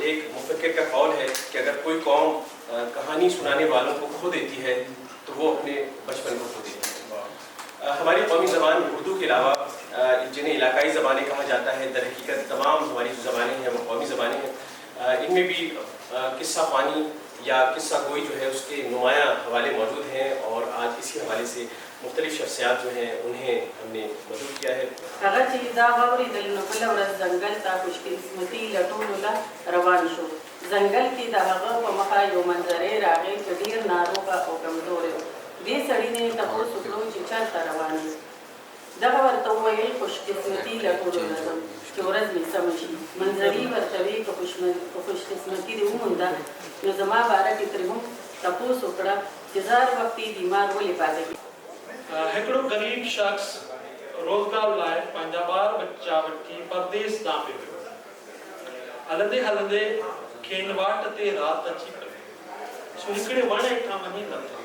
ایک مفکر کا قول ہے کہ اگر کوئی قوم کہانی سنانے والوں کو کھو دیتی ہے تو وہ اپنے بچپن کو کھو دیتی ہے۔ ہماری قومی زبان اردو کے علاوہ جنہیں علاقائی زبانیں کہا جاتا ہے، در حقیقت تمام ہماری جو زبانیں ہیں وہ قومی زبانیں ہیں۔ ان میں بھی قصہ خوانی یا قصہ گوئی جو ہے اس کے نمایاں حوالے موجود ہیں، اور آج اسی حوالے سے مختلف شخصیات جو ہیں انہیں ہم نے مدعو کیا ہے۔ هغه چې دا واورېدل نو بله ورځ ځنګل ته خوشقسمتي لټولو له روان شو. ځنګل کې د هغه په مخه یو منظرې راغی چې ډېر ناروغه او کمزوری و. دې سړي نه یې تپوس وکړو چې چېرته روان یې. دغه ورته وویل خوشقسمتي لټولو له ځم چې ورځ مې سمه شي. منظري ورته ویې که خوشقسمتي دې ومونده نو زما باره کې ترې هم تپوس وکړه چې زه هر وخت یې بیمار ولې پاتې کېږم. हिकिड़ो ग़रीब शख़्स रोज़गार लाइ पंहिंजा ॿार बच्चा वठी परदेस ॾांहुं पियो वियो। हलंदे हलंदे खेनि वाट ते राति अची पई, सो हिकिड़े वण हेठां वञी लथो।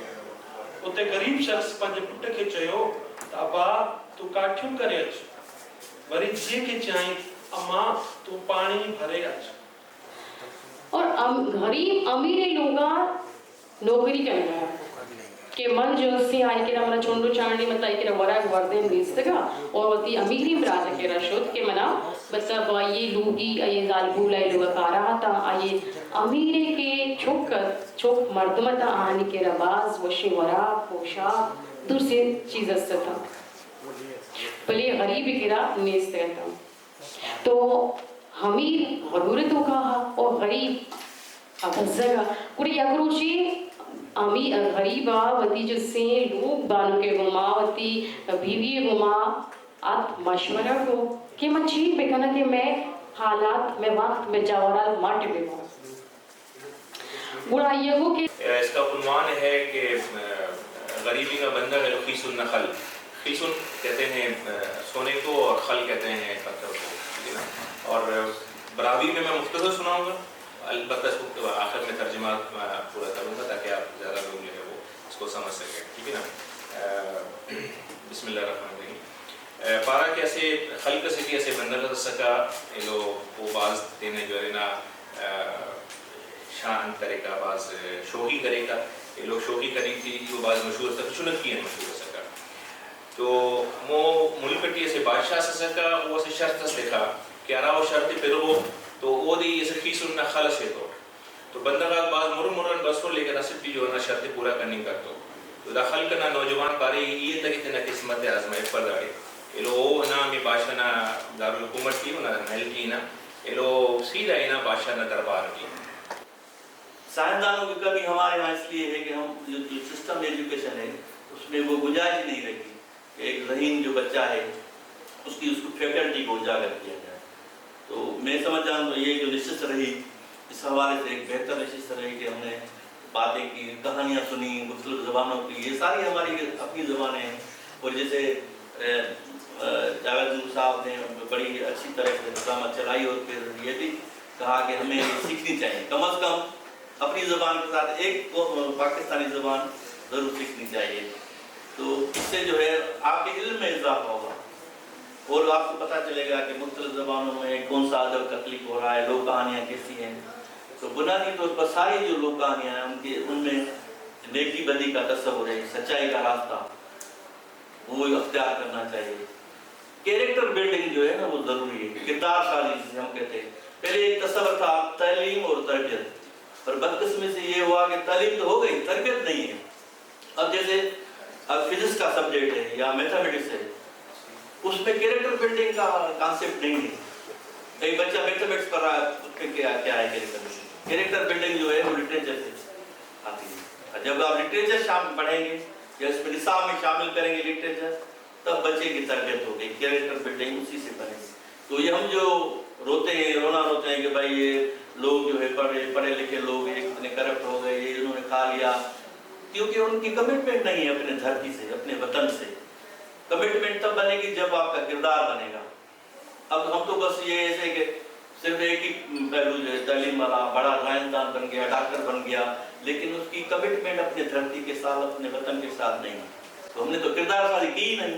उते ग़रीब शख़्स पंहिंजे पुट खे चयो त अबा तूं काठियूं करे अच। वरी धीअ खे चयाईं अम्मा तूं पाणी भरे अच। और गरीब अमीर लोग नौकरी करना है कि मन जो से आए के मना चोंडो चांडी मत आई के वरा वर्दन बेचतगा और वती अमीरी ब्राज के रशोद के मना मतलब ये लोगी ये जालबू लाई लोग कारा था ये अमीरे के चोक मर्दमता आने के रबाज वशे वरा पोशा दूसरी चीज था भले गरीब के रा नेस्त था। तो अमीर गरूर तो कहा और गरीब अगज़गा कुड़ी अगरूची अमी गरीबा वती जिससे लोग बानों के गुमावती बीवी गुमा आत मशवरा को कि मच्छी बेकना कि मैं हालात में वक्त में जावरा माटे पे हूँ बुरा ये हो कि इसका उन्वान है कि गरीबी का बंदर है खीसुन नखल। खीसुन कहते हैं सोने को और खल कहते हैं पत्थर को, ठीक है ना। और बरावी में मैं मुख्तसर सुनाऊंगा, अलबत्ता इसको आखिर में तर्जुमा पूरा करूँगा ताकि आप ज़्यादा लोग जो है वो इसको समझ सकें, ठीक है ना। बिस्मिल्लाहिर्रहमानिर्रहीम। पारा के ऐसे खल्क से भी ऐसे बंदर सका ये लो वो बाज देने जो है ना शान करेगा, बाज शोही करेगा, ये लोग शोही करी थी वो बाज मशहूर तक चुनक की है मशहूर सका। तो वो मुल्कटी ऐसे बादशाह से सका वो ऐसे शर्त लिखा कि अरा वो शर्त पे रहो तो वो दी ऐसे खीसुन ना खालस है तो बंदा का बाज मुरन बस को लेकर नसीब जो है ना शर्त पूरा करनी कर तो दाखिल करना नौजवान पारे ये तक इतना किस्मत आजमाइश पर दाड़े ये लो ना में बादशाह ना दारुल हुकूमत की ना महल की ना ये लो सीधा ही ना बादशाह ना दरबार की। साइंसदानों की कमी हमारे यहाँ इसलिए है कि हम जो सिस्टम एजुकेशन है उसमें वो गुंजाइश नहीं रखी कि एक ज़हीन जो बच्चा है उसको फैकल्टी को उजागर किया जाए। तो मैं समझ जाऊँ तो ये जो नशिस्त रही इस हवाले से एक बेहतर नशिस्त रही कि हमने बातें की, कहानियाँ सुनी मुख्तलिफ ज़बानों की, ये सारी हमारी अपनी ज़बानें हैं। और जैसे जावेद साहब ने बड़ी अच्छी तरह से इक़दामत चलाई और फिर ये भी कहा कि हमें सीखनी चाहिए, कम अज़ कम अपनी ज़बान के साथ एक पाकिस्तानी ज़बान ज़रूर सीखनी चाहिए। तो इससे जो है आपके इल्म में इजाफा होगा और आपको पता चलेगा कि मुख्तलिफ ज़बानों में कौन सा अदब तख्लीक हो रहा है, लोक कहानियाँ कैसी हैं। तो बुनियादी तौर पर सारी जो लोक कहानियाँ हैं उनके उनमें नेकी बदी का तस्वुर है, सच्चाई का रास्ता वो अख्तियार करना चाहिए। कैरेक्टर बिल्डिंग जो है ना वो ज़रूरी है, किरदार साजी जिसे हम कहते हैं। पहले एक तस्वर था तालीम और तरबियत, पर बदकिस्मती से ये हुआ कि तालीम तो हो गई, तरबियत नहीं है। अब जैसे अब फिजिक्स का सब्जेक्ट है या मैथमेटिक्स है उसमें कैरेक्टर बिल्डिंग का कॉन्सेप्ट नहीं है। एक बच्चा मैथमेटिक्स पढ़ रहा है उसमें क्या क्या है कैरेक्टर बिल्डिंग जो है वो लिटरेचर से आती है। जब आप लिटरेचर शामिल पढ़ेंगे या इसमें निसाब में शामिल करेंगे लिटरेचर तब बच्चे की तरबियत होगी, कैरेक्टर बिल्डिंग उसी से बनेगी। तो ये हम जो रोते हैं कि भाई ये लोग जो है पढ़े लिखे लोग इतने करप्ट हो गए, ये इन्होंने खा लिया, क्योंकि उनकी कमिटमेंट नहीं है अपने धरती से, अपने वतन से। कमिटमेंट तब बनेगी जब आपका किरदार बनेगा। अब हम तो बस ये ऐसे कि सिर्फ एक ही पहलू जो है तालीम वाला बड़ा साइंसदान बन गया, डॉक्टर बन गया, लेकिन उसकी कमिटमेंट अपने धरती के साथ, अपने वतन के साथ नहीं। तो हमने तो किरदार साजी की ही नहीं।